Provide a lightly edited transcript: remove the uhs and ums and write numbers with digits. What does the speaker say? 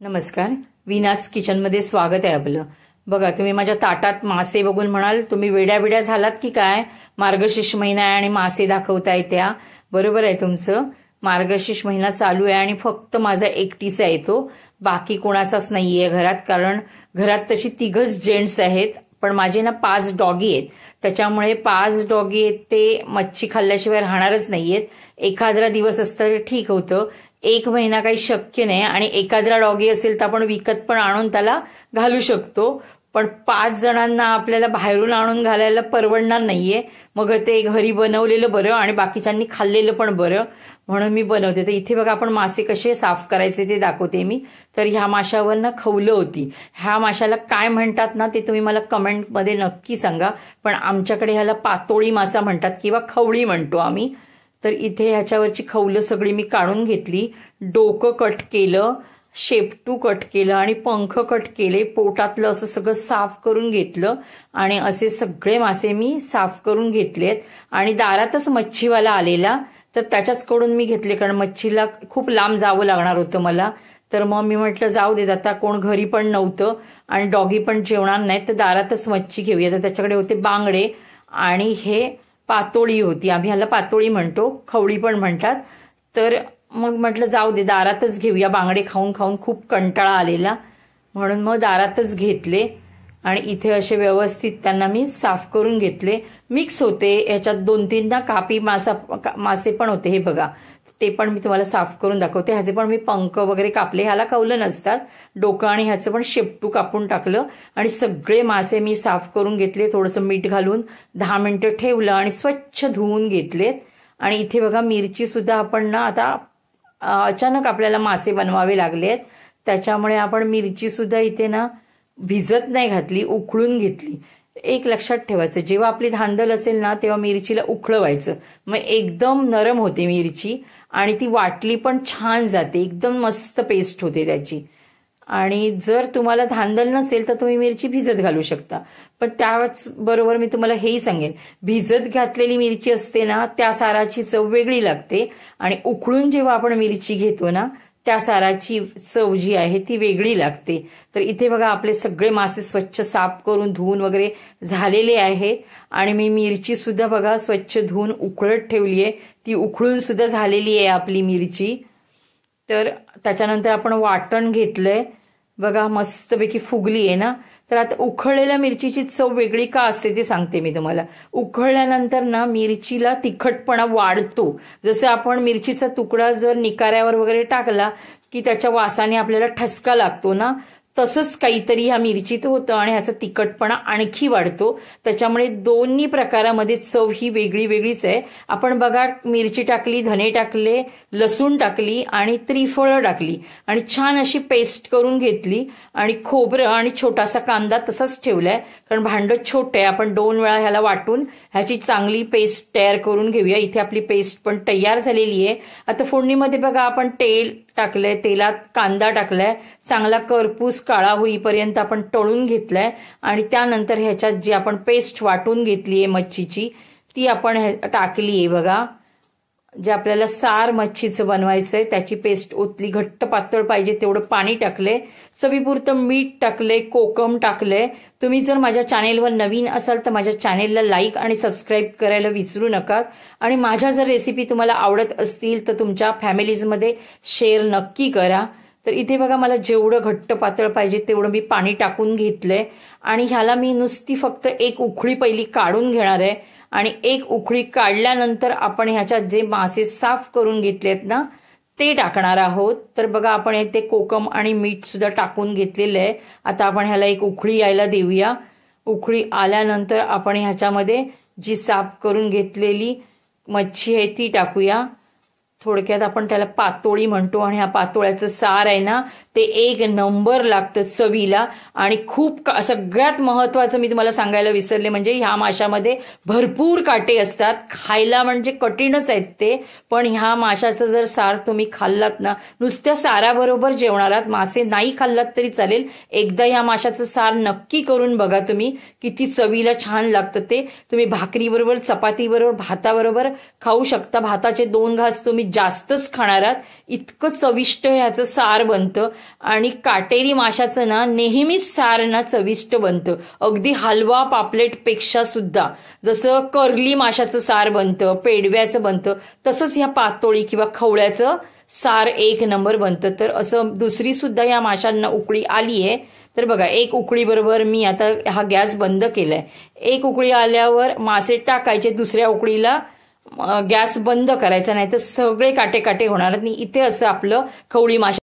नमस्कार, विनास किचनमध्ये स्वागत आहे आपलं। बघा, तुम्ही माझ्या ताटात मासे बघून म्हणाल तुम्ही वेड्या झालात की काय? मार्गशीर्ष महिना आहे आणि मासे दाखवताय त्या। बरोबर आहे तुमचं, मार्गशीर्ष महिना चालू आहे आणि फक्त माझा एकटीचा येतो, बाकी कोणाचाच नाहीये घरात। कारण घरात तशी तिघच जेंट्स आहेत, पण माझे ना 5 डॉगी आहेत, त्याच्यामुळे 5 डॉगी आहेत ते मच्छी खाल्ल्याशिवाय राहणारच नाहीयेत। एखादा दिवस असतं तर ठीक होतं, 1 महिना काही शक्य नाही। आणि एखादा डॉगी असेल तर आपण विकत पण आणून त्याला घालू शकतो, पण 5 जणांना आपल्याला बाहेरून आणून घालायला परवडणार नाहीये। मग ते घरी बनवलेलं बरं आणि बाकीच्यांनी खाल्लेलं पण बरं, म्हणून मी बनवते। तर इथे बघा, आपण मासे कसे साफ करायचे ते दाखवते मी। तर ह्या माशावर ना खवलं होती, ह्या माशाला काय म्हणतात ना ते तुम्ही मला कमेंटमध्ये नक्की सांगा, पण आमच्याकडे ह्याला पातोळी मासा म्हणतात किंवा खवळी म्हणतो आम्ही। तर इथे ह्याच्यावरची खवलं सगळी मी काढून घेतली, डोकं कट केलं, शेपटू कट केलं आणि पंख कट केले, पोटातलं असं सगळं साफ करून घेतलं आणि असे सगळे मासे मी साफ करून घेतलेत। आणि दारातच मच्छीवाला आलेला, तर त्याच्याचकडून मी घेतले, कारण मच्छीला खूप लांब जावं लागणार होतं मला। तर मग मी म्हटलं जाऊ देत, आता कोण घरी पण नव्हतं आणि डॉगी पण जेवणार नाहीत, तर दारातच मच्छी घेऊया। तर त्याच्याकडे होते बांगडे आणि हे पातोळी होती, आम्ही ह्याला पातोळी म्हणतो, खवळी पण म्हणतात। तर मग म्हटलं जाऊ दे, दारातच घेऊया, बांगडे खाऊन खाऊन खूप कंटाळा आलेला, म्हणून मग दारातच घेतले। आणि इथे असे व्यवस्थित त्यांना मी साफ करून घेतले। मिक्स होते ह्याच्यात 2-3 कापी मासे पण होते, हे बघा, ते पण मी तुम्हाला साफ करून दाखवते। ह्याचे पण मी पंख वगैरे कापले, ह्याला कवलं नसतात, डोकं आणि ह्याचं पण शेपटू कापून टाकलं आणि सगळे मासे मी साफ करून घेतले। थोडंसं मीठ घालून 10 मिनिटं ठेवलं आणि स्वच्छ धुवून घेतलेत। आणि इथे बघा, मिरची सुद्धा आपण ना आता अचानक आपल्याला मासे बनवावे लागलेत, त्याच्यामुळे आपण मिरची सुद्धा इथे ना भिजत नाही घातली, उकळून घेतली। एक लक्षात ठेवायचं, जेव्हा आपली धांदल असेल ना तेव्हा मिरचीला उकळवायचं, मग एकदम नरम होते मिरची आणि ती वाटली पण छान जाते, एकदम मस्त पेस्ट होते त्याची। आणि जर तुम्हाला धांदल नसेल तर तुम्ही मिरची भिजत घालू शकता, पण त्याच बरोबर मी तुम्हाला हेही सांगेन, भिजत घातलेली मिरची असते ना त्या साराची चव वेगळी लागते आणि उकळून जेव्हा आपण मिरची घेतो ना त्या साराची चव जी आहे ती वेगळी लागते। तर इथे बघा, आपले सगळे मासे स्वच्छ साफ करून धुवून वगैरे झालेले आहेत आणि मी मिरची सुद्धा बघा स्वच्छ धुवून उकळत ठेवली आहे, ती उकळून सुद्धा झालेली आहे आपली मिरची। तर त्याच्यानंतर आपण वाटण घेतलंय बघा, मस्तपैकी फुगली आहे ना। तर आता उकळलेल्या मिरचीची चव वेगळी का असते ते सांगते मी तुम्हाला। उकळल्यानंतर ना मिरचीला तिखटपणा वाढतो, जसं आपण मिरचीचा तुकडा जर निकाऱ्यावर वगैरे टाकला की त्याच्या वासाने आपल्याला ठसका लागतो ना, तसंच काहीतरी ह्या मिरचीत होतं आणि ह्याचा तिखटपणा आणखी वाढतो। त्याच्यामुळे दोन्ही प्रकारामध्ये चव ही वेगळी वेगळीच आहे। आपण बघा, मिरची टाकली, धने टाकले, लसूण टाकली आणि त्रिफळं टाकली आणि छान अशी पेस्ट करून घेतली आणि खोबरं आणि छोटासा कांदा तसाच ठेवलाय, कारण भांडं छोटं आहे, आपण 2 वेळा ह्याला वाटून ह्याची चांगली पेस्ट तयार करून घेऊया। इथे आपली पेस्ट पण तयार झालेली आहे। आता फोडणीमध्ये बघा, आपण तेल टाकलंय, तेलात कांदा टाकलाय, चांगला करपूस काळा होईपर्यंत आपण तळून घेतलाय आणि त्यानंतर ह्याच्यात जी आपण पेस्ट वाटून घेतली आहे मच्छीची ती आपण टाकली आहे बघा। जे आपल्याला सार मच्छीचं बनवायचंय त्याची पेस्ट ओतली, घट्ट पातळ पाहिजे तेवढं पाणी टाकलंय, चवीपुरतं मीठ टाकलंय, कोकम टाकलंय। तुम्ही जर माझ्या चॅनेलवर नवीन असाल तर माझ्या चॅनेलला लाईक आणि सबस्क्राईब करायला विसरू नका आणि माझ्या जर रेसिपी तुम्हाला आवडत असतील तर तुमच्या फॅमिलीजमध्ये शेअर नक्की करा। तर इथे बघा, मला जेवढं घट्ट पातळ पाहिजे तेवढं मी पाणी टाकून घेतलंय आणि ह्याला मी नुसती फक्त 1 उकळी पहिली काढून घेणार आहे आणि 1 उकळी काढल्यानंतर आपण ह्याच्यात जे मासे साफ करून घेतलेत ना ते टाकणार आहोत। तर बघा, आपण इथे कोकम आणि मीठ सुद्धा टाकून घेतलेलं आहे। आता आपण ह्याला 1 उकळी यायला देऊया। उकळी आल्यानंतर आपण ह्याच्यामध्ये जी साफ करून घेतलेली मच्छी आहे ती टाकूया। थोडक्यात आपण त्याला पातोळी म्हणतो आणि ह्या पातोळ्याचं सार आहे ना ते 1 नंबर लागतं चवीला। आणि खूप सगळ्यात महत्वाचं मी तुम्हाला सांगायला विसरले, म्हणजे ह्या माशामध्ये भरपूर काटे असतात, खायला म्हणजे कठीणच आहेत ते, पण ह्या माशाचं जर सार तुम्ही खाल्लात ना, नुसत्या साराबरोबर जेवणार आहात, मासे नाही खाल्लात तरी चालेल, एकदा ह्या माशाचं सार नक्की करून बघा तुम्ही, किती चवीला छान लागतं ते। तुम्ही भाकरीबरोबर, चपातीबरोबर, भाताबरोबर खाऊ शकता, भाताचे 2 घास तुम्ही जास्तच खाणार आहात. इतकं चविष्ट ह्याचं सार बनतं आणि काटेरी माशाचं ना नेहमीच सार ना चविष्ट बनतं. अगदी हलवा पापलेट पेक्षा सुद्धा. जसं कर्ली माशाचं सार बनतं, पेडव्याचं बनतं, तसंच ह्या पातोळी किंवा खवळ्याचं सार एक नंबर बनतं. तर असं दुसरी सुद्धा या माशांना उकळी आली आहे. तर बघा, एक उकळी बरोबर मी आता हा गॅस बंद केलाय. एक उकळी आल्यावर मासे टाकायचे, दुसऱ्या उकळीला गॅस बंद करायचा, नाही तर सगळे काटे काटे होणार. इथे असं आपलं खवळी मासे